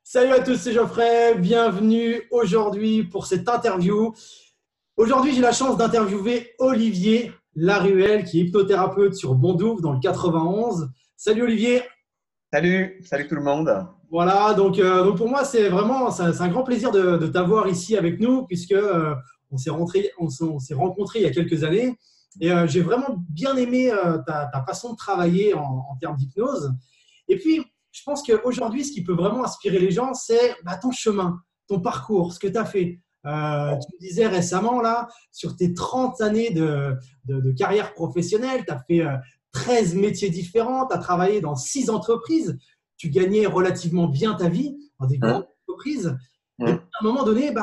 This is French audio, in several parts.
Salut à tous, c'est Geoffrey. Bienvenue aujourd'hui pour cette interview. Aujourd'hui, j'ai la chance d'interviewer Olivier Laruelle, qui est hypnothérapeute sur Bondoufle dans le 91. Salut Olivier. Salut tout le monde. Voilà, donc pour moi, c'est un grand plaisir de t'avoir ici avec nous, puisque on s'est rencontrés il y a quelques années. Et j'ai vraiment bien aimé ta façon de travailler en termes d'hypnose. Et puis, je pense qu'aujourd'hui, ce qui peut vraiment inspirer les gens, c'est ton chemin, ton parcours, ce que tu as fait. Tu me disais récemment, là, sur tes 30 années de carrière professionnelle, tu as fait 13 métiers différents, tu as travaillé dans 6 entreprises, tu gagnais relativement bien ta vie dans des grandes Hum, entreprises. Et à hum. un moment donné,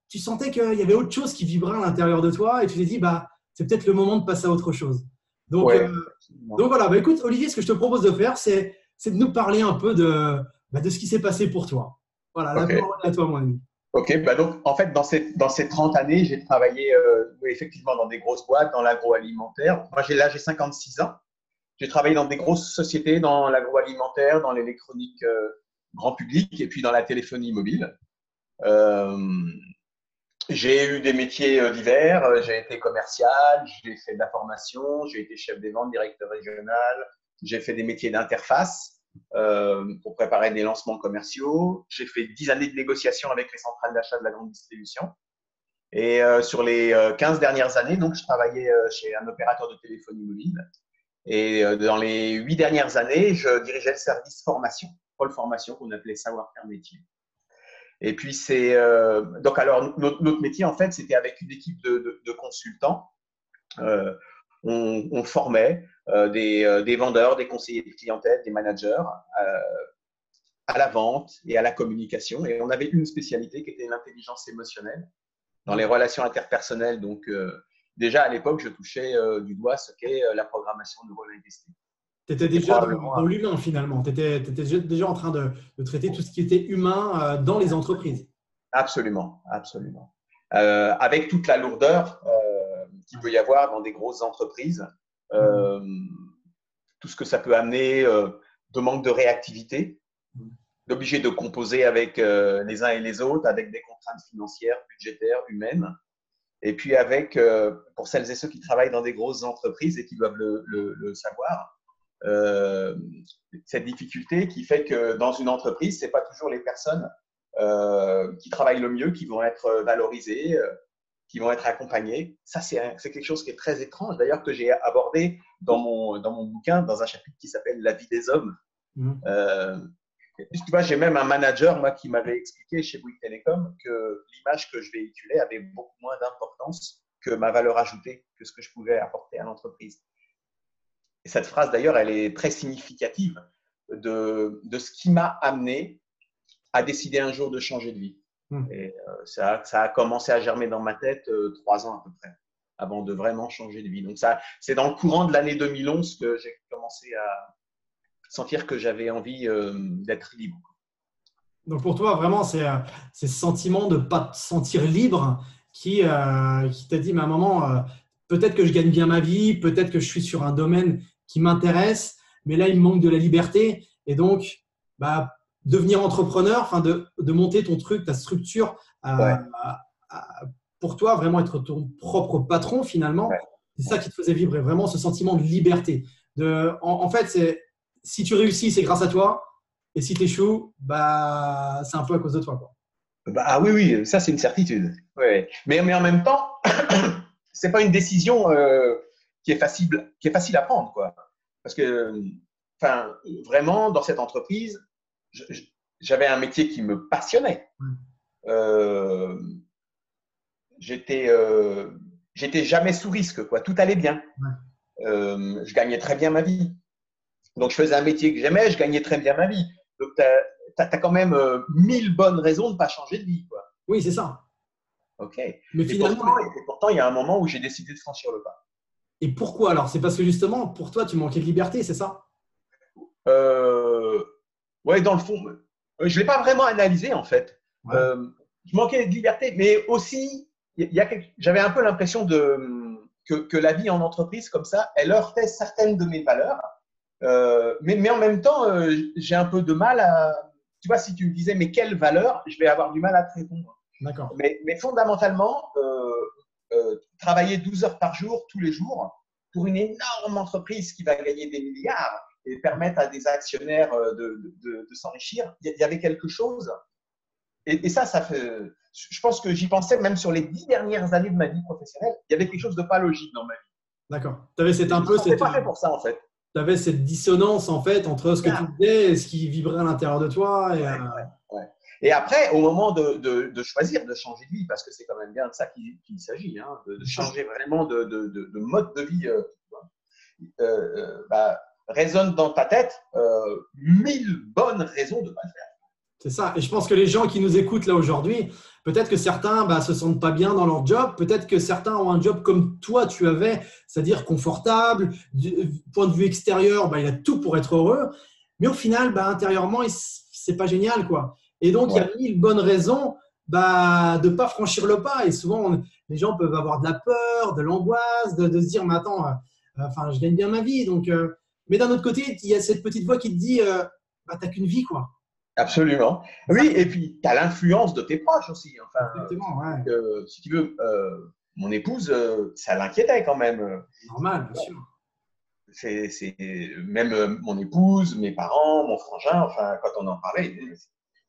tu sentais qu'il y avait autre chose qui vibrait à l'intérieur de toi et tu t'es dit, c'est peut-être le moment de passer à autre chose. Donc, Ouais, euh, effectivement. donc voilà, écoute, Olivier, ce que je te propose de faire, c'est de nous parler un peu de ce qui s'est passé pour toi. Voilà, la Ok. parole est à toi, mon ami. Ok. Donc, en fait, dans ces 30 années, j'ai travaillé oui, effectivement dans des grosses boîtes, dans l'agroalimentaire. Moi, j'ai 56 ans. J'ai travaillé dans des grosses sociétés, dans l'agroalimentaire, dans l'électronique grand public et puis dans la téléphonie mobile. Euh, j'ai eu des métiers divers. J'ai été commercial, j'ai fait de la formation, j'ai été chef des ventes, directeur régional. J'ai fait des métiers d'interface pour préparer des lancements commerciaux. J'ai fait 10 années de négociation avec les centrales d'achat de la grande distribution. Et sur les 15 dernières années, donc, je travaillais chez un opérateur de téléphonie mobile. Et dans les 8 dernières années, je dirigeais le service formation, pôle formation qu'on appelait savoir-faire métier. Et puis, donc, alors, notre métier, en fait, c'était avec une équipe de consultants. Euh, on formait des vendeurs, des conseillers de clientèle, des managers à la vente et à la communication. Et on avait une spécialité qui était l'intelligence émotionnelle dans les relations interpersonnelles. Donc, déjà à l'époque, je touchais du doigt ce qu'est la programmation neurolinguistique. Tu étais C'était déjà probablement dans l'humain, finalement. Tu étais déjà en train de traiter tout ce qui était humain dans les entreprises. absolument, absolument. Avec toute la lourdeur qu'il peut y avoir dans des grosses entreprises, euh, tout ce que ça peut amener de manque de réactivité, d'obligé de composer avec les uns et les autres, avec des contraintes financières, budgétaires, humaines. Et puis avec, pour celles et ceux qui travaillent dans des grosses entreprises et qui doivent le savoir, euh, cette difficulté qui fait que dans une entreprise, ce n'est pas toujours les personnes qui travaillent le mieux qui vont être valorisées, qui vont être accompagnées. Ça, c'est quelque chose qui est très étrange, d'ailleurs, que j'ai abordé dans mon bouquin, dans un chapitre qui s'appelle La vie des hommes. Mhm. Euh, tu vois, j'ai même un manager, moi, qui m'avait expliqué chez Bouygues Télécom que l'image que je véhiculais avait beaucoup moins d'importance que ma valeur ajoutée, que ce que je pouvais apporter à l'entreprise. Et cette phrase, d'ailleurs, elle est très significative de ce qui m'a amené à décider un jour de changer de vie. Mhm. Et ça a commencé à germer dans ma tête 3 ans à peu près, avant de vraiment changer de vie. Donc, c'est dans le courant de l'année 2011 que j'ai commencé à sentir que j'avais envie d'être libre. Donc pour toi, vraiment, c'est ce sentiment de ne pas te sentir libre qui t'a dit, mais à un moment, peut-être que je gagne bien ma vie, peut-être que je suis sur un domaine qui m'intéresse, mais là, il me manque de la liberté. Et donc, devenir entrepreneur, enfin, de monter ton truc, ta structure, euh, Ouais, pour toi, vraiment être ton propre patron, finalement, ouais, c'est ça ouais. qui te faisait vivre, et vraiment ce sentiment de liberté. En fait, si tu réussis, c'est grâce à toi. Et si tu échoues, c'est un peu à cause de toi, quoi. Ah oui, oui, ça c'est une certitude. Ouais. Mais en même temps, c'est pas une décision qui est facile à prendre, quoi. Parce que, enfin, vraiment, dans cette entreprise, j'avais un métier qui me passionnait. Euh, j'étais, euh, j'étais jamais sous risque, quoi. Tout allait bien. Ouais. Je gagnais très bien ma vie. Donc, je faisais un métier que j'aimais, je gagnais très bien ma vie. Donc, tu as quand même 1000 bonnes raisons de ne pas changer de vie, quoi. Oui, c'est ça. OK. Mais Et finalement, pourtant, il y a un moment où j'ai décidé de franchir le pas. et pourquoi alors? C'est parce que justement, pour toi, tu manquais de liberté, c'est ça? Euh, ouais, dans le fond, je ne l'ai pas vraiment analysé, en fait. Ouais. Je manquais de liberté, mais aussi, j'avais un peu l'impression que la vie en entreprise, comme ça, elle heurtait certaines de mes valeurs. Mais en même temps, j'ai un peu de mal tu vois, si tu me disais, mais quelle valeur, je vais avoir du mal à te répondre. D'accord. Mais fondamentalement, travailler 12 heures par jour, tous les jours, pour une énorme entreprise qui va gagner des milliards et permettre à des actionnaires de s'enrichir, il y avait quelque chose. Et ça fait. Je pense que j'y pensais même sur les 10 dernières années de ma vie professionnelle. Il y avait quelque chose de pas logique dans ma vie. D'accord. Tu avais Je ne me pas fait pour ça, en fait. Tu avais cette dissonance en fait entre ce que tu disais et ce qui vibrait à l'intérieur de toi. Ouais. Et après, au moment de choisir de changer de vie, parce que c'est quand même bien de ça qu'il s'agit, hein, de changer vraiment de mode de vie, résonne dans ta tête 1000 bonnes raisons de ne pas le faire. C'est ça. Et je pense que les gens qui nous écoutent là aujourd'hui, peut-être que certains se sentent pas bien dans leur job, peut-être que certains ont un job comme toi tu avais, c'est-à-dire confortable, du point de vue extérieur, il a tout pour être heureux, mais au final, intérieurement, c'est pas génial, quoi. Et donc, il y a 1000 bonnes raisons de pas franchir le pas. Et souvent, les gens peuvent avoir de la peur, de l'angoisse, de se dire, mais attends, je gagne bien ma vie. Donc, mais d'un autre côté, il y a cette petite voix qui te dit, t'as qu'une vie, quoi. Absolument. Oui, et puis tu as l'influence de tes proches aussi. Enfin, exactement, ouais. Si tu veux, mon épouse, ça l'inquiétait quand même. Normal, bien sûr. C'est même mon épouse, mes parents, mon frangin, enfin, quand on en parlait,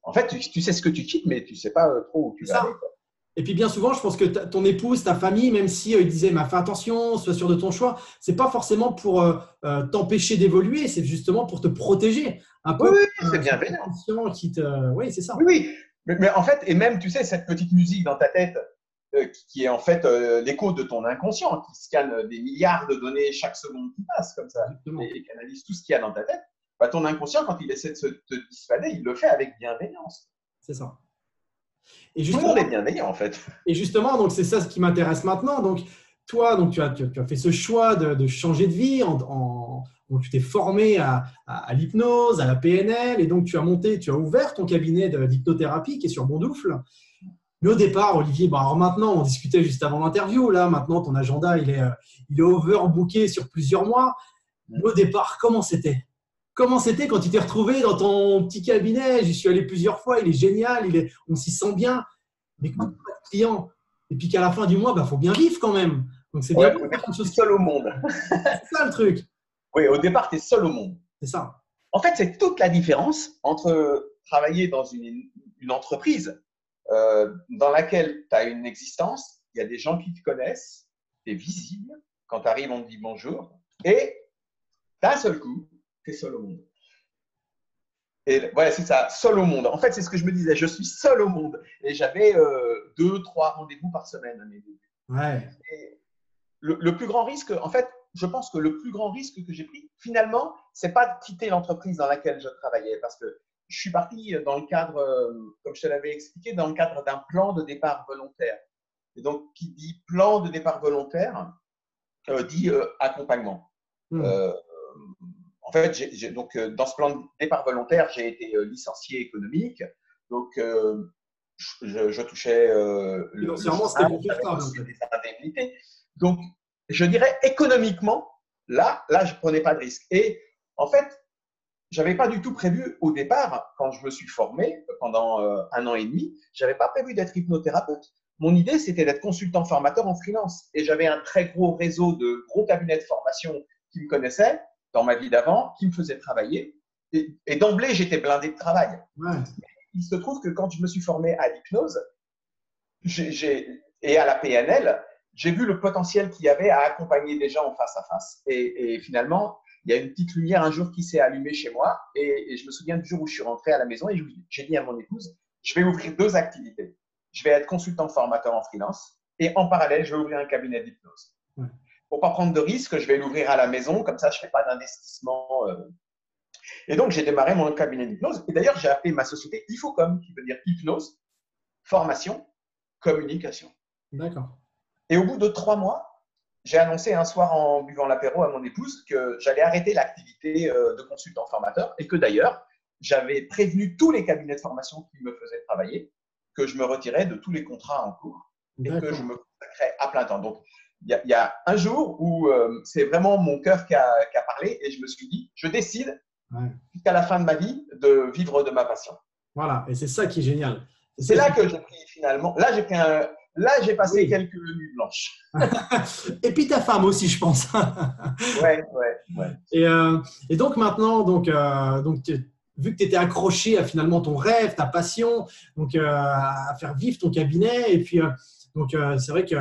en fait, tu sais ce que tu quittes, mais tu ne sais pas trop où tu vas aller, quoi. Et puis bien souvent, je pense que ton épouse, ta famille, même si ils disaient fais attention, sois sûr de ton choix, c'est pas forcément pour t'empêcher d'évoluer, c'est justement pour te protéger un peu. Oui, c'est bienveillant. Oui, c'est ça. Oui, mais en fait, et même, tu sais, cette petite musique dans ta tête qui est en fait l'écho de ton inconscient, qui scanne des milliards de données chaque seconde qui passe comme ça, et qui analyse tout ce qu'il y a dans ta tête, ton inconscient, quand il essaie de te dissuader, il le fait avec bienveillance. C'est ça. Et tout le monde est bienveillant, en fait. Et justement, donc c'est ça ce qui m'intéresse maintenant. Donc, toi, tu as fait ce choix de changer de vie. Donc, tu t'es formé à l'hypnose, à la PNL, et donc tu as ouvert ton cabinet d'hypnothérapie qui est sur Bondoufle. Mais au départ, Olivier, alors maintenant, on discutait juste avant l'interview. Là, maintenant, ton agenda, il est overbooké sur plusieurs mois. Mais au départ, comment c'était? Comment c'était quand tu t'es retrouvé dans ton petit cabinet? J'y suis allé plusieurs fois, il est génial, on s'y sent bien. Mais quand tu n'as pas de clients, et puis qu'à la fin du mois, faut bien vivre quand même. Donc c'est bien. Au départ, tu es seul au monde. C'est ça le truc. Oui, au départ, tu es seul au monde. C'est ça. En fait, c'est toute la différence entre travailler dans une entreprise dans laquelle tu as une existence, il y a des gens qui te connaissent, tu es visible. Quand tu arrives, on te dit bonjour. Et d'un seul coup, tu es seul au monde. Et voilà, c'est ça, seul au monde. En fait, c'est ce que je me disais, je suis seul au monde. Et j'avais 2-3 rendez-vous par semaine à mes débuts. Ouais. Et le plus grand risque, en fait, je pense que le plus grand risque que j'ai pris, finalement, c'est pas de quitter l'entreprise dans laquelle je travaillais, parce que je suis parti dans le cadre, comme je te l'avais expliqué, dans le cadre d'un plan de départ volontaire. Et donc, qui dit plan de départ volontaire, dit accompagnement. En fait, donc, dans ce plan de départ volontaire, j'ai été licencié économique. Donc, je touchais le chômage, des indemnités. Donc, je dirais économiquement, là, je ne prenais pas de risque. Et en fait, je n'avais pas du tout prévu au départ, quand je me suis formé pendant 1 an et demi, je n'avais pas prévu d'être hypnothérapeute. Mon idée, c'était d'être consultant formateur en freelance. Et j'avais un très gros réseau de gros cabinets de formation qui me connaissaient dans ma vie d'avant, qui me faisaient travailler. Et d'emblée, j'étais blindé de travail. Ouais. Il se trouve que quand je me suis formé à l'hypnose et à la PNL, j'ai vu le potentiel qu'il y avait à accompagner des gens en face à face. Et finalement, il y a une petite lumière un jour qui s'est allumée chez moi. Et je me souviens du jour où je suis rentré à la maison et j'ai dit à mon épouse, je vais ouvrir 2 activités. Je vais être consultant formateur en freelance et en parallèle, je vais ouvrir un cabinet d'hypnose. Ouais. Pour ne pas prendre de risques, je vais l'ouvrir à la maison. Comme ça, je ne fais pas d'investissement. Et donc, j'ai démarré mon cabinet d'hypnose. Et d'ailleurs, j'ai appelé ma société Ifocom, qui veut dire hypnose, formation, communication. D'accord. Et au bout de 3 mois, j'ai annoncé un soir en buvant l'apéro à mon épouse que j'allais arrêter l'activité de consultant formateur et que d'ailleurs, j'avais prévenu tous les cabinets de formation qui me faisaient travailler que je me retirais de tous les contrats en cours et que je me consacrais à plein temps. Donc, il y a un jour où c'est vraiment mon cœur qui a parlé et je me suis dit, je décide jusqu'à la fin de ma vie de vivre de ma passion. Voilà, et c'est ça qui est génial. C'est là que j'ai pris finalement. Là, j'ai passé quelques nuits blanches. Et puis ta femme aussi, je pense. Ouais. Et donc maintenant, vu que tu étais accroché à finalement ton rêve, ta passion, à faire vivre ton cabinet, et puis c'est vrai que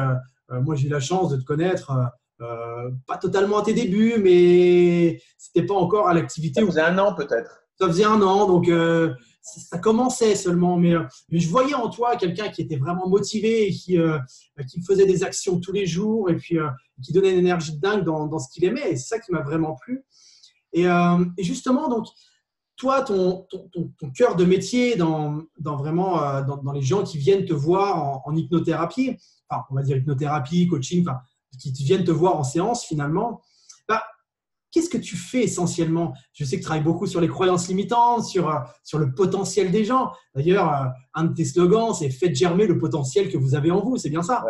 moi j'ai eu la chance de te connaître, pas totalement à tes débuts, mais c'était pas encore à l'activité. Ça faisait 1 an peut-être. Ça faisait 1 an, ça commençait seulement, mais je voyais en toi quelqu'un qui était vraiment motivé et qui faisait des actions tous les jours et puis qui donnait une énergie de dingue dans ce qu'il aimait. Et c'est ça qui m'a vraiment plu. Et justement, donc, toi, ton cœur de métier dans les gens qui viennent te voir en hypnothérapie, enfin, on va dire hypnothérapie, coaching, enfin, qui viennent te voir en séance finalement, bah, qu'est-ce que tu fais essentiellement? Je sais que tu travailles beaucoup sur les croyances limitantes, sur le potentiel des gens. D'ailleurs, un de tes slogans, c'est « Faites germer le potentiel que vous avez en vous ». C'est bien ça?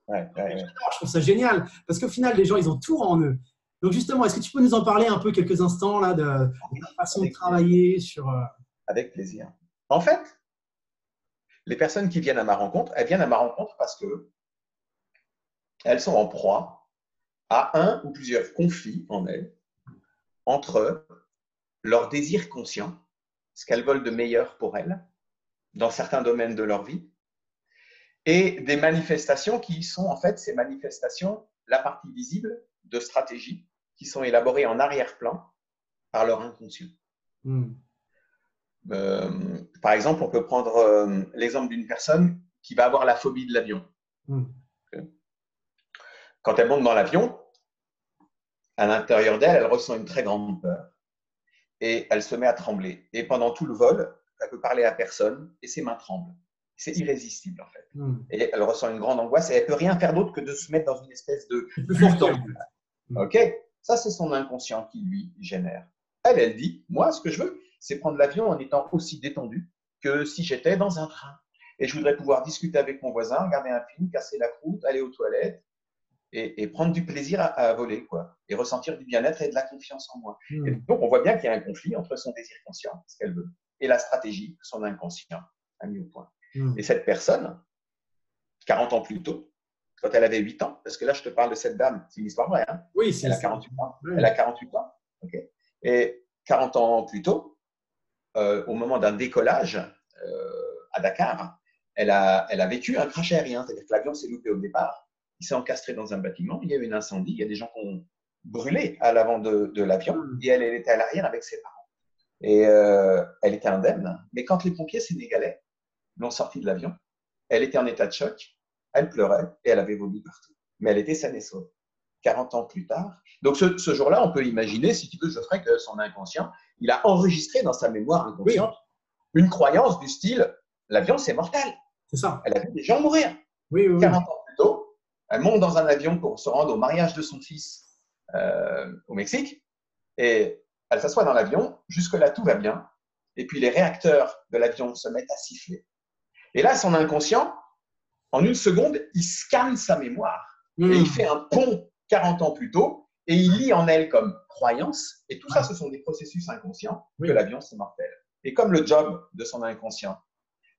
Ouais. Je trouve ça génial parce qu'au final, les gens, ils ont tout en eux. Donc justement, est-ce que tu peux nous en parler un peu quelques instants là, de la façon de travailler sur… Avec plaisir. En fait, les personnes qui viennent à ma rencontre, elles viennent à ma rencontre parce qu'elles sont en proie à un ou plusieurs conflits en elles entre leur désir conscient, ce qu'elles veulent de meilleur pour elles, dans certains domaines de leur vie, et des manifestations qui sont en fait ces manifestations, la partie visible de stratégies qui sont élaborées en arrière-plan par leur inconscient. Par exemple, on peut prendre l'exemple d'une personne qui va avoir la phobie de l'avion. Quand elle monte dans l'avion, à l'intérieur d'elle, elle ressent une très grande peur et elle se met à trembler. Et pendant tout le vol, elle peut parler à personne et ses mains tremblent. C'est irrésistible en fait. Et elle ressent une grande angoisse et elle ne peut rien faire d'autre que de se mettre dans une espèce de lutte. Ok, ça c'est son inconscient qui lui génère. Elle dit, moi ce que je veux, c'est prendre l'avion en étant aussi détendu que si j'étais dans un train. Et je voudrais pouvoir discuter avec mon voisin, regarder un film, casser la croûte, aller aux toilettes et prendre du plaisir à voler, quoi, et ressentir du bien-être et de la confiance en moi. Et donc on voit bien qu'il y a un conflit entre son désir conscient, ce qu'elle veut, et la stratégie que son inconscient a mis au point. Et cette personne, 40 ans plus tôt, quand elle avait 8 ans, parce que là je te parle de cette dame, c'est une histoire vraie, hein, oui, elle a 48 ans. Oui. Elle a 48 ans. Okay. Et 40 ans plus tôt, au moment d'un décollage à Dakar, elle a vécu un crash aérien, c'est-à-dire que l'avion s'est loupé au départ, il s'est encastré dans un bâtiment, il y a eu un incendie, il y a des gens qui ont brûlé à l'avant de l'avion et elle était à l'arrière avec ses parents. Et elle était indemne, mais quand les pompiers sénégalais l'ont sortie de l'avion, elle était en état de choc, elle pleurait et elle avait vomi partout. Mais elle était saine et sauve. 40 ans plus tard. Donc ce jour-là, on peut imaginer, si tu veux, Geoffrey, que son inconscient, il a enregistré dans sa mémoire inconsciente une croyance du style « l'avion, c'est mortel ». C'est ça. Elle a vu des gens mourir. 40 ans plus tôt, elle monte dans un avion pour se rendre au mariage de son fils au Mexique et elle s'assoit dans l'avion. Jusque-là, tout va bien. Et puis, les réacteurs de l'avion se mettent à siffler. Et là, son inconscient, en une seconde, il scanne sa mémoire et il fait un pont 40 ans plus tôt et il lit en elle comme croyance. Et tout ça, ce sont des processus inconscients que l'avion, c'est mortel. Et comme le job de son inconscient,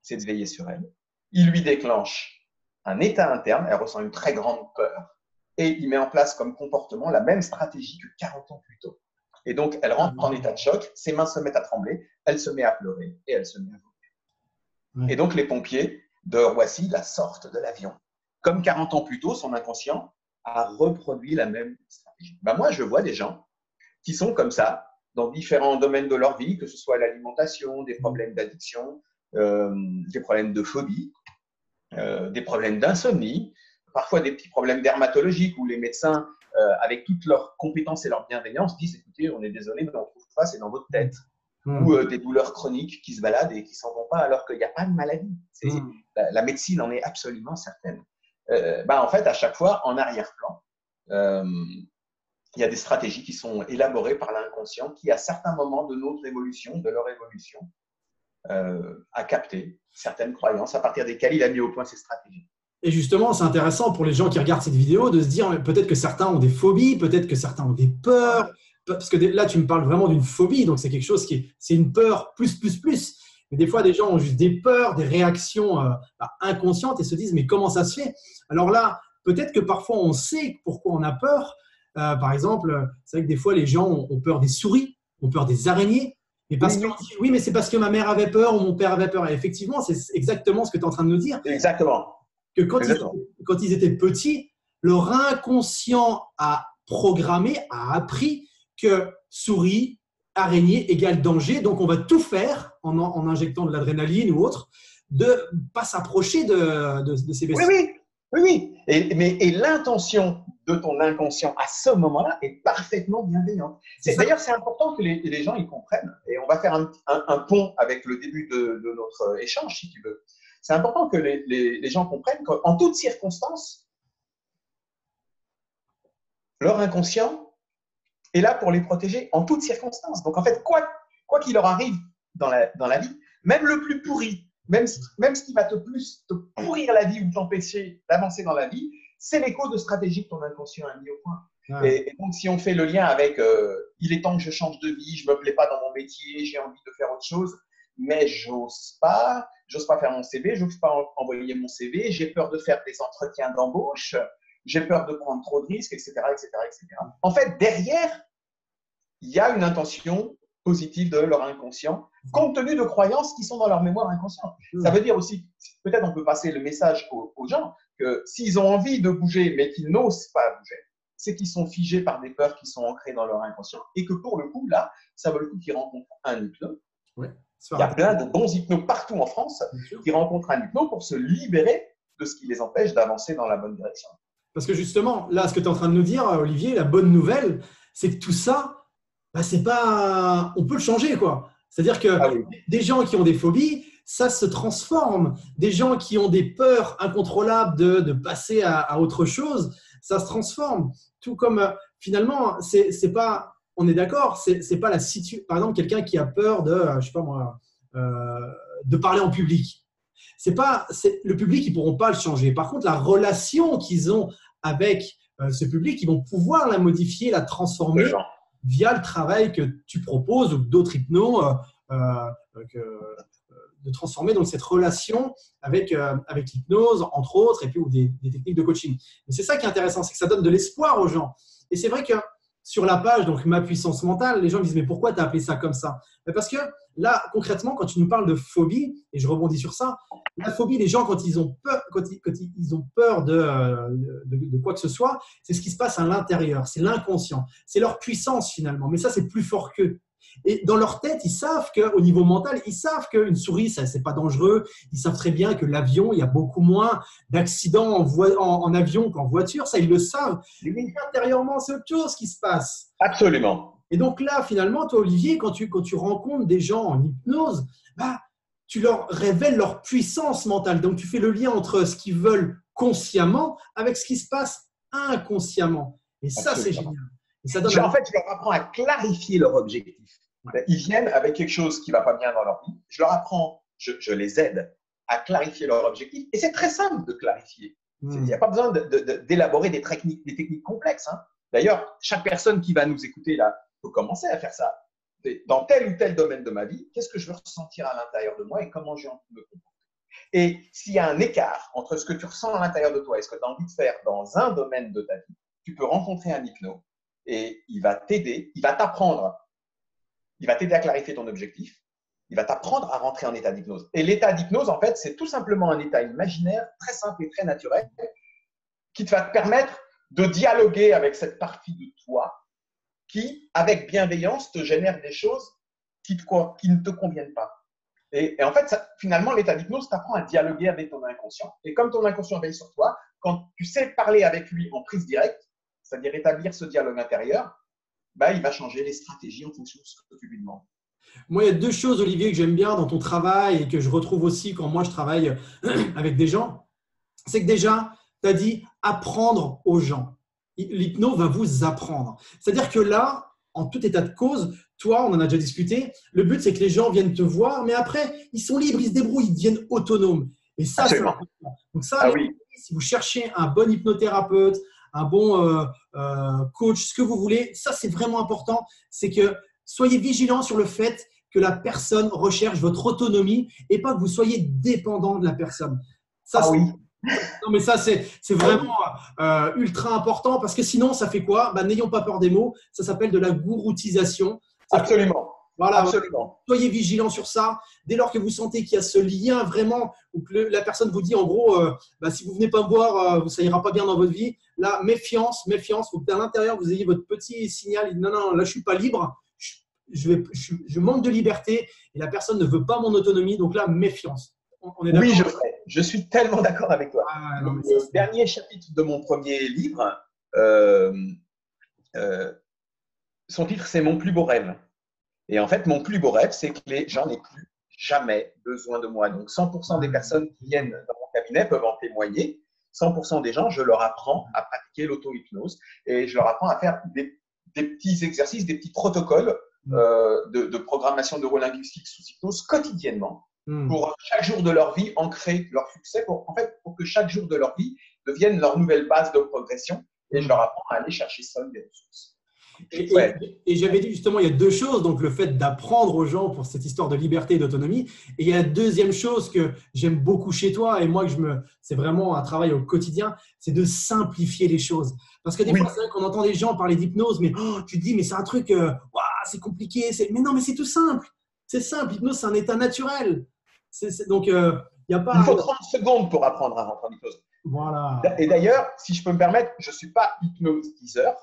c'est de veiller sur elle, il lui déclenche un état interne, elle ressent une très grande peur et il met en place comme comportement la même stratégie que 40 ans plus tôt. Et donc, elle rentre en état de choc, ses mains se mettent à trembler, elle se met à pleurer et elle se met à vomir. Et donc, les pompiers de Roissy la sortent de l'avion. Comme 40 ans plus tôt, son inconscient a reproduit la même stratégie. Ben moi, je vois des gens qui sont comme ça dans différents domaines de leur vie, que ce soit l'alimentation, des problèmes d'addiction, des problèmes de phobie, des problèmes d'insomnie, parfois des petits problèmes dermatologiques où les médecins, avec toutes leurs compétences et leur bienveillance, disent « écoutez, on est désolé, mais on ne trouve pas, c'est dans votre tête ». Ou des douleurs chroniques qui se baladent et qui ne s'en vont pas alors qu'il n'y a pas de maladie. La médecine en est absolument certaine. En fait, à chaque fois, en arrière-plan, il y a des stratégies qui sont élaborées par l'inconscient qui, à certains moments de notre évolution, de leur évolution, a capté certaines croyances à partir desquelles il a mis au point ces stratégies. Et justement, c'est intéressant pour les gens qui regardent cette vidéo de se dire peut-être que certains ont des phobies, peut-être que certains ont des peurs, parce que là, tu me parles vraiment d'une phobie, donc c'est quelque chose c'est une peur plus. Mais des fois, des gens ont juste des peurs, des réactions inconscientes et se disent, mais comment ça se fait? Alors là, peut-être que parfois, on sait pourquoi on a peur. Par exemple, c'est vrai que des fois, les gens ont peur des souris, ont peur des araignées. Mais parce qu'on dit, oui, mais c'est parce que ma mère avait peur ou mon père avait peur. Et effectivement, c'est exactement ce que tu es en train de nous dire. Exactement. Que quand ils étaient petits, leur inconscient a programmé, a appris que souris, araignée égale danger. Donc, on va tout faire en injectant de l'adrénaline ou autre, de ne pas s'approcher de ces Oui, bestioles. oui. Et l'intention de ton inconscient à ce moment-là est parfaitement bienveillante. D'ailleurs, c'est important que les gens y comprennent. Et on va faire un pont avec le début de notre échange, si tu veux. C'est important que les gens comprennent qu'en toutes circonstances, leur inconscient est là pour les protéger en toutes circonstances. Donc, en fait, quoi qu'il leur arrive dans la vie, même le plus pourri, même ce qui va te pourrir la vie ou t'empêcher d'avancer dans la vie, c'est l'écho de stratégie que ton inconscient a mis au point. Ouais. Et donc, si on fait le lien avec il est temps que je change de vie, je ne me plais pas dans mon métier, j'ai envie de faire autre chose, mais j'ose pas faire mon CV, j'ose pas envoyer mon CV, j'ai peur de faire des entretiens d'embauche, j'ai peur de prendre trop de risques, etc., etc., etc. En fait, derrière, il y a une intention positive de leur inconscient, compte tenu de croyances qui sont dans leur mémoire inconsciente. Ça veut dire aussi, peut-être on peut passer le message aux gens, que s'ils ont envie de bouger, mais qu'ils n'osent pas bouger, c'est qu'ils sont figés par des peurs qui sont ancrées dans leur inconscient. Et que pour le coup, là, ça vaut le coup qu'ils rencontrent un hypno. Ouais, il y a plein de bons hypnos partout en France qui rencontrent un hypno pour se libérer de ce qui les empêche d'avancer dans la bonne direction. Parce que justement, là, ce que tu es en train de nous dire, Olivier, la bonne nouvelle, c'est que tout ça, c'est pas… on peut le changer, quoi. C'est-à-dire que des gens qui ont des phobies, ça se transforme. Des gens qui ont des peurs incontrôlables de passer à autre chose, ça se transforme. Tout comme, finalement, c'est pas… on est d'accord, c'est pas la situation… Par exemple, quelqu'un qui a peur je sais pas moi, de parler en public. Le public, ils ne pourront pas le changer. Par contre, la relation qu'ils ont avec ce public, ils vont pouvoir la modifier, la transformer via le travail que tu proposes ou d'autres hypnos, de transformer donc cette relation avec l'hypnose, entre autres, et puis ou des techniques de coaching. Mais c'est ça qui est intéressant, c'est que ça donne de l'espoir aux gens. Et c'est vrai que sur la page, donc Ma puissance mentale, les gens me disent « mais pourquoi tu as appelé ça comme ça ?» Parce que là, concrètement, quand tu nous parles de phobie, et je rebondis sur ça, la phobie, les gens, quand ils ont peur de quoi que ce soit, c'est ce qui se passe à l'intérieur, c'est l'inconscient, c'est leur puissance finalement, mais ça, c'est plus fort qu'eux. Et dans leur tête, ils savent qu'au niveau mental, ils savent qu'une souris, ça, c'est pas dangereux. Ils savent très bien que l'avion, il y a beaucoup moins d'accidents en avion qu'en voiture. Ça, ils le savent. Mais intérieurement, c'est autre chose qui se passe. Absolument. Et donc là, finalement, toi, Olivier, quand tu rencontres des gens en hypnose, tu leur révèles leur puissance mentale. Donc, tu fais le lien entre ce qu'ils veulent consciemment avec ce qui se passe inconsciemment. Et ça, c'est génial. Et ça donne en fait, je leur apprends à clarifier leur objectif. Ouais. Ils viennent avec quelque chose qui ne va pas bien dans leur vie. Je leur apprends, je les aide à clarifier leur objectif. Et c'est très simple de clarifier. Il n'y a pas besoin d'élaborer des techniques complexes. Hein. D'ailleurs, chaque personne qui va nous écouter là peut commencer à faire ça. Dans tel ou tel domaine de ma vie, qu'est-ce que je veux ressentir à l'intérieur de moi et comment j'ai envie de me comporter. Et s'il y a un écart entre ce que tu ressens à l'intérieur de toi et ce que tu as envie de faire dans un domaine de ta vie, tu peux rencontrer un hypno et il va t'aider, il va t'apprendre, il va t'aider à clarifier ton objectif, il va t'apprendre à rentrer en état d'hypnose. Et l'état d'hypnose, en fait, c'est tout simplement un état imaginaire très simple et très naturel qui te va te permettre de dialoguer avec cette partie de toi qui, avec bienveillance, te génère des choses qui ne te conviennent pas. Et en fait, finalement, l'état d'hypnose t'apprend à dialoguer avec ton inconscient. Et comme ton inconscient veille sur toi, quand tu sais parler avec lui en prise directe, c'est-à-dire établir ce dialogue intérieur, il va changer les stratégies en fonction de ce que tu lui demandes. Moi, il y a deux choses, Olivier, que j'aime bien dans ton travail et que je retrouve aussi quand moi je travaille avec des gens. C'est que déjà, tu as dit apprendre aux gens. L'hypno va vous apprendre. C'est-à-dire que là, en tout état de cause, toi, on en a déjà discuté, le but, c'est que les gens viennent te voir, mais après, ils sont libres, ils se débrouillent, ils deviennent autonomes. Et ça, c'est important. Donc ça, si vous cherchez un bon hypnothérapeute, un bon coach, ce que vous voulez, ça, c'est vraiment important. C'est que soyez vigilants sur le fait que la personne recherche votre autonomie et pas que vous soyez dépendant de la personne. Ça, Ah oui. non, mais ça, c'est vraiment ultra important parce que sinon, ça fait quoi? Bah, n'ayons pas peur des mots. Ça s'appelle de la gouroutisation. Absolument. Voilà, Absolument. soyez vigilant sur ça. Dès lors que vous sentez qu'il y a ce lien vraiment, ou que la personne vous dit en gros, bah, si vous ne venez pas me voir, ça ira pas bien dans votre vie. Là, méfiance, méfiance. Il faut qu'à l'intérieur, vous ayez votre petit signal. Non, non, là, je suis pas libre. Je manque de liberté et la personne ne veut pas mon autonomie. Donc là, méfiance. On est Oui, d'accord? je suis tellement d'accord avec toi. Ah, non, mais ça, Le dernier chapitre de mon premier livre, euh, euh, son titre, c'est Mon plus beau rêve. Et en fait, mon plus beau rêve, c'est que les gens n'aient plus jamais besoin de moi. Donc, 100% des personnes qui viennent dans mon cabinet peuvent en témoigner. 100% des gens, je leur apprends à pratiquer l'auto-hypnose et je leur apprends à faire des petits exercices, des petits protocoles de programmation neurolinguistique sous hypnose quotidiennement pour chaque jour de leur vie ancrer leur succès, en fait, pour que chaque jour de leur vie devienne leur nouvelle base de progression. Et je leur apprends à aller chercher seuls des ressources. Et j'avais dit justement, il y a deux choses. Donc, le fait d'apprendre aux gens pour cette histoire de liberté et d'autonomie. Et il y a la deuxième chose que j'aime beaucoup chez toi et moi, c'est vraiment un travail au quotidien, c'est de simplifier les choses. Parce que des fois, c'est vrai qu'on entend des gens parler d'hypnose, mais tu te dis, mais c'est un truc, c'est compliqué. Mais non, mais c'est tout simple. C'est simple. L'hypnose, c'est un état naturel. Donc, il n'y a pas. Il faut 30 secondes pour apprendre à rentrer en hypnose. Voilà. Et d'ailleurs, si je peux me permettre, je ne suis pas hypnotiseur.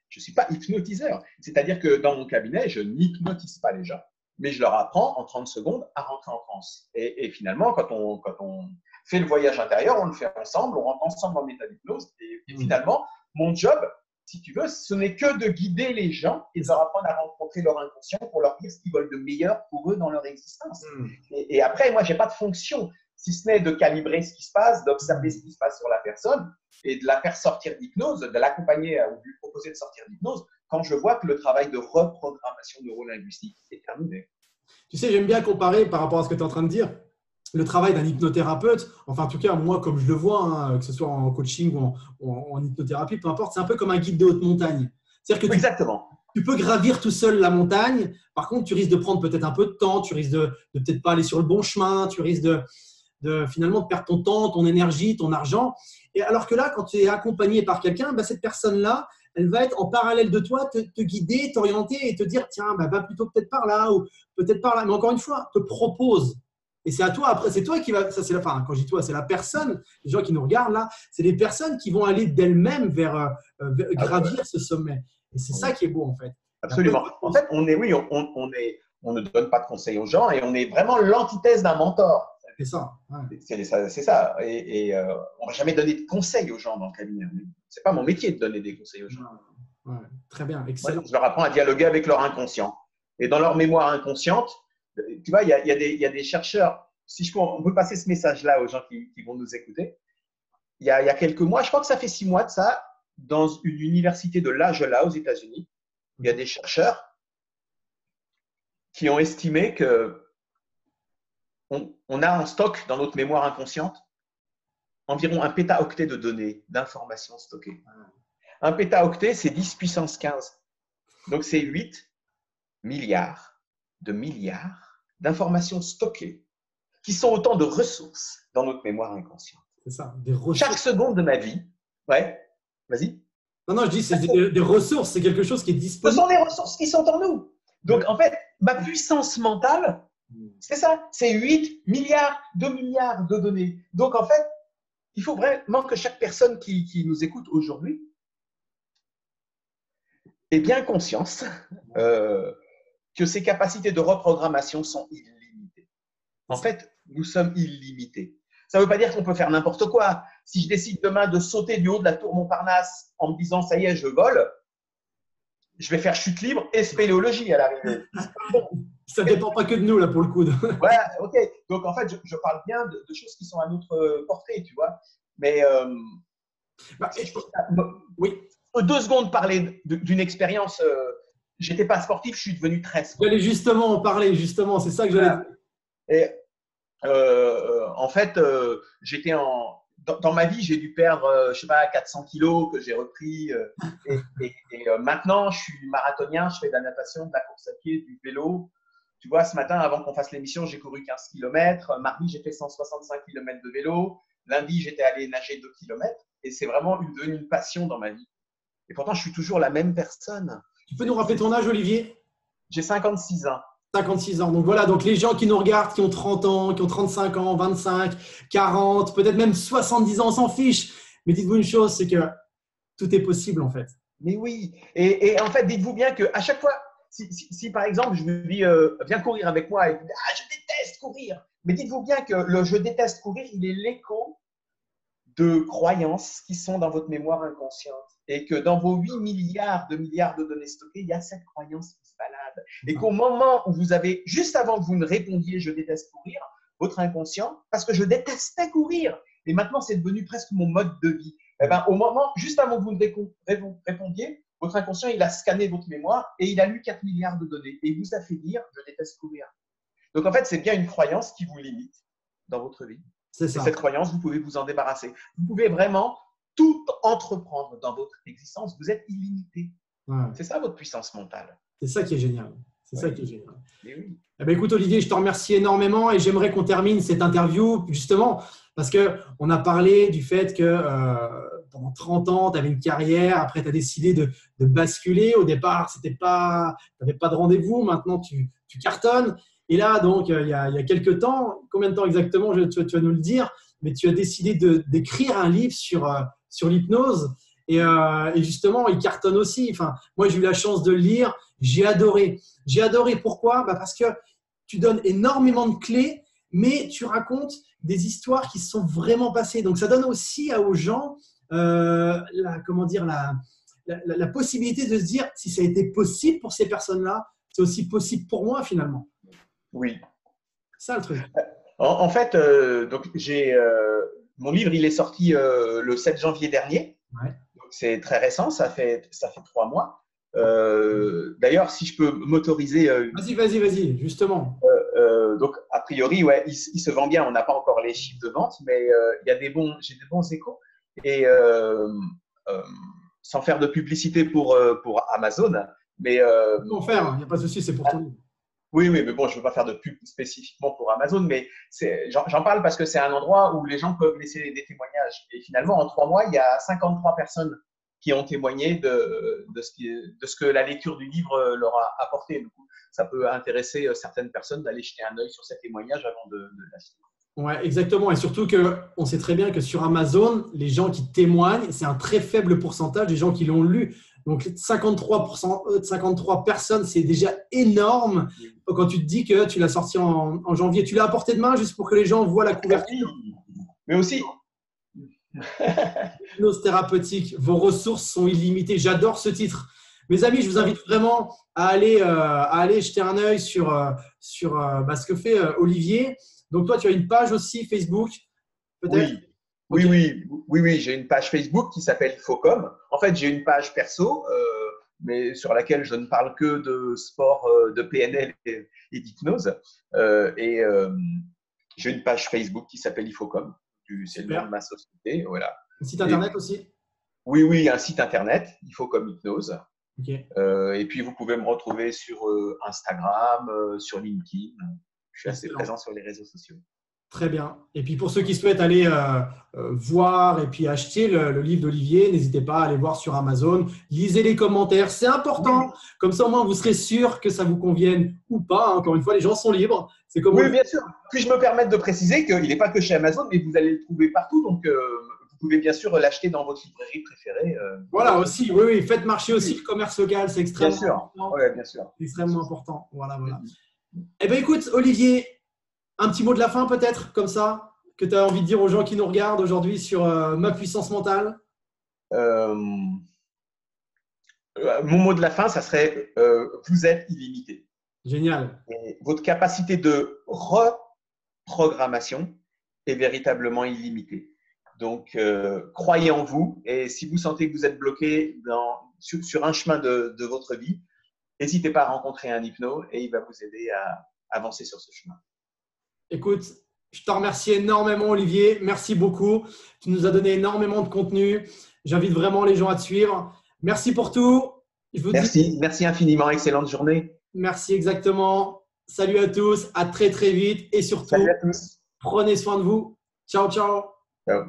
Je ne suis pas hypnotiseur. C'est-à-dire que dans mon cabinet, je n'hypnotise pas les gens, mais je leur apprends en 30 secondes à rentrer en transe. Et finalement, quand on fait le voyage intérieur, on le fait ensemble, on rentre ensemble en état d'hypnose. Et finalement, mon job, si tu veux, ce n'est que de guider les gens et de leur apprendre à rencontrer leur inconscient pour leur dire ce qu'ils veulent de meilleur pour eux dans leur existence. Et après, moi, je n'ai pas de fonction, si ce n'est de calibrer ce qui se passe, d'observer ce qui se passe sur la personne et de la faire sortir d'hypnose, de l'accompagner ou de lui proposer de sortir d'hypnose quand je vois que le travail de reprogrammation neurolinguistique est terminé. Tu sais, j'aime bien comparer par rapport à ce que tu es en train de dire. Le travail d'un hypnothérapeute, enfin en tout cas moi comme je le vois, que ce soit en coaching ou en hypnothérapie, peu importe, c'est un peu comme un guide de haute montagne. C'est-à-dire que Exactement. Tu peux gravir tout seul la montagne, par contre tu risques de prendre peut-être un peu de temps, tu risques de peut-être pas aller sur le bon chemin, tu risques finalement de perdre ton temps, ton énergie, ton argent. Et alors que là, quand tu es accompagné par quelqu'un, cette personne-là, elle va être en parallèle de toi, te guider, t'orienter et te dire tiens, va plutôt peut-être par là ou peut-être par là. Mais encore une fois, te propose. Et c'est à toi après, c'est toi qui va. Ça, c'est quand je dis toi, c'est la personne, les gens qui nous regardent là, c'est les personnes qui vont aller d'elles-mêmes vers gravir ce sommet. Et c'est ça qui est beau en fait. Absolument. En fait, on ne donne pas de conseils aux gens et on est vraiment l'antithèse d'un mentor. C'est ça. Ouais. C'est ça. Et on ne va jamais donner de conseils aux gens dans le cabinet. Ce n'est pas mon métier de donner des conseils aux gens. Ouais, très bien, excellent. Moi, je leur apprends à dialoguer avec leur inconscient. Et dans leur mémoire inconsciente, tu vois, il y a des chercheurs. On peut passer ce message-là aux gens qui vont nous écouter. Il y a quelques mois, je crois que ça fait 6 mois de ça, dans une université de l'Iowa aux États-Unis, il y a des chercheurs qui ont estimé que on a en stock dans notre mémoire inconsciente environ un pétaoctet de données, d'informations stockées. Un pétaoctet, c'est 10 puissance 15. Donc, c'est 8 milliards d'informations stockées qui sont autant de ressources dans notre mémoire inconsciente. C'est ça, des ressources. Chaque seconde de ma vie, ouais, vas-y. Non, je dis c'est des ressources, c'est quelque chose qui est disponible. Ce sont des ressources qui sont en nous. Donc, en fait, ma puissance mentale, c'est ça, c'est 8 milliards de données. Donc, en fait, il faut vraiment que chaque personne qui nous écoute aujourd'hui ait bien conscience que ses capacités de reprogrammation sont illimitées. En fait, nous sommes illimités. Ça ne veut pas dire qu'on peut faire n'importe quoi. Si je décide demain de sauter du haut de la tour Montparnasse en me disant « ça y est, je vole », je vais faire chute libre et spéléologie à l'arrivée. Ça ne dépend pas que de nous, là, pour le coup. Ouais, ok. Donc, en fait, je parle bien de choses qui sont à notre portée, tu vois. Mais oui, 2 secondes parler d'une expérience. J'étais pas sportif, je suis devenu très sportif. J'allais justement en parler, justement. C'est ça que j'allais dire. Et en fait, dans ma vie, j'ai dû perdre, je sais pas, 400 kilos que j'ai repris. Et maintenant, je suis marathonien, je fais de la natation, de la course à pied, du vélo. Tu vois, ce matin, avant qu'on fasse l'émission, j'ai couru 15 km. Mardi, j'ai fait 165 km de vélo. Lundi, j'étais allé nager 2 km. Et c'est vraiment devenu une passion dans ma vie. Et pourtant, je suis toujours la même personne. Tu peux nous rappeler ton âge, Olivier? J'ai 56 ans. 56 ans. Donc voilà, donc les gens qui nous regardent, qui ont 30 ans, qui ont 35 ans, 25, 40, peut-être même 70 ans, on s'en fiche. Mais dites-vous une chose, c'est que tout est possible en fait. Mais oui. Et en fait, dites-vous bien qu'à chaque fois, si par exemple, je vous dis, viens courir avec moi, et vous dites, ah, je déteste courir. Mais dites-vous bien que le je déteste courir, il est l'écho de croyances qui sont dans votre mémoire inconsciente. Et que dans vos 8 milliards de données stockées, il y a cette croyance qui se balade. Et qu'au moment où vous avez, juste avant que vous ne répondiez, je déteste courir, votre inconscient, parce que je détestais courir, et maintenant c'est devenu presque mon mode de vie. Eh ben, au moment, juste avant que vous ne répondiez, votre inconscient, il a scanné votre mémoire et il a lu 4 milliards de données. Et il vous a fait dire, je déteste courir. Donc en fait, c'est bien une croyance qui vous limite dans votre vie. C'est ça. Et cette croyance, vous pouvez vous en débarrasser. Vous pouvez vraiment tout entreprendre dans votre existence. Vous êtes illimité. Ouais. C'est ça votre puissance mentale. C'est ça qui est génial. C'est Oui. ça qui est génial. Oui. Eh bien, écoute, Olivier, je te remercie énormément et j'aimerais qu'on termine cette interview justement parce qu'on a parlé du fait que pendant 30 ans, tu avais une carrière, après tu as décidé de basculer. Au départ, tu n'avais pas de rendez-vous, maintenant tu cartonnes. Et là, donc, il y a quelques temps, combien de temps exactement, tu vas nous le dire, mais tu as décidé d'écrire un livre sur l'hypnose. Et justement, il cartonne aussi. Enfin, moi, j'ai eu la chance de le lire. J'ai adoré. J'ai adoré. Pourquoi? Parce que tu donnes énormément de clés, mais tu racontes des histoires qui se sont vraiment passées. Donc, ça donne aussi aux gens la possibilité de se dire si ça a été possible pour ces personnes-là, c'est aussi possible pour moi finalement. Oui. C'est ça le truc. En fait, donc mon livre, il est sorti le 7 janvier dernier. Ouais. C'est très récent, ça fait 3 mois. D'ailleurs, si je peux m'autoriser. Vas-y, justement. Donc, a priori, ouais, il se vend bien. On n'a pas encore les chiffres de vente, mais j'ai des bons échos. Et sans faire de publicité pour Amazon, mais. Faut en faire, il n'y a pas de souci, c'est pour ton livre. Oui, mais bon, je ne veux pas faire de pub spécifiquement pour Amazon, mais j'en parle parce que c'est un endroit où les gens peuvent laisser des témoignages. Et finalement, en 3 mois, il y a 53 personnes qui ont témoigné de ce que la lecture du livre leur a apporté. Du coup, ça peut intéresser certaines personnes d'aller jeter un œil sur ces témoignages avant de l'acheter. Ouais, exactement. Et surtout qu'on sait très bien que sur Amazon, les gens qui témoignent, c'est un très faible pourcentage des gens qui l'ont lu. Donc, 53 personnes, c'est déjà énorme. Quand tu te dis que tu l'as sorti en janvier, tu l'as à portée de main juste pour que les gens voient la couverture. Mais aussi, Hypnose thérapeutique, vos ressources sont illimitées. J'adore ce titre. Mes amis, je vous invite vraiment à aller jeter un œil sur ce que fait Olivier. Donc, toi, tu as une page aussi Facebook, peut-être? Oui, j'ai une page Facebook qui s'appelle Infocom. En fait, j'ai une page perso, mais sur laquelle je ne parle que de sport, de PNL et d'hypnose. J'ai une page Facebook qui s'appelle Infocom. C'est le nom de ma société. Voilà. Un site internet aussi? Oui, un site internet, Infocom Hypnose. Okay. Et puis, vous pouvez me retrouver sur Instagram, sur LinkedIn. Je suis assez présent sur les réseaux sociaux. Très bien. Et puis pour ceux qui souhaitent aller voir et puis acheter le livre d'Olivier, n'hésitez pas à aller voir sur Amazon. Lisez les commentaires, c'est important. Comme ça, au moins, vous serez sûr que ça vous convienne ou pas. Encore une fois, les gens sont libres. C'est comme oui, bien sûr. Puis-je me permettre de préciser qu'il n'est pas que chez Amazon, mais vous allez le trouver partout. Donc, vous pouvez bien sûr l'acheter dans votre librairie préférée. Voilà, aussi. Oui. Faites marcher aussi le commerce local. C'est extrêmement important. Oui, bien sûr. C'est extrêmement important. Voilà. Eh bien, écoute, Olivier, un petit mot de la fin peut-être, comme ça, que tu as envie de dire aux gens qui nous regardent aujourd'hui sur ma puissance mentale? Mon mot de la fin, ça serait vous êtes illimité. Génial. Et votre capacité de reprogrammation est véritablement illimitée. Donc, croyez en vous et si vous sentez que vous êtes bloqué sur un chemin de votre vie, n'hésitez pas à rencontrer un hypno et il va vous aider à avancer sur ce chemin. Écoute, je te remercie énormément, Olivier. Merci beaucoup. Tu nous as donné énormément de contenu. J'invite vraiment les gens à te suivre. Merci pour tout. Merci infiniment. Excellente journée. Merci exactement. Salut à tous, à très très vite et surtout, Salut à tous. prenez soin de vous. Ciao, ciao. Ciao.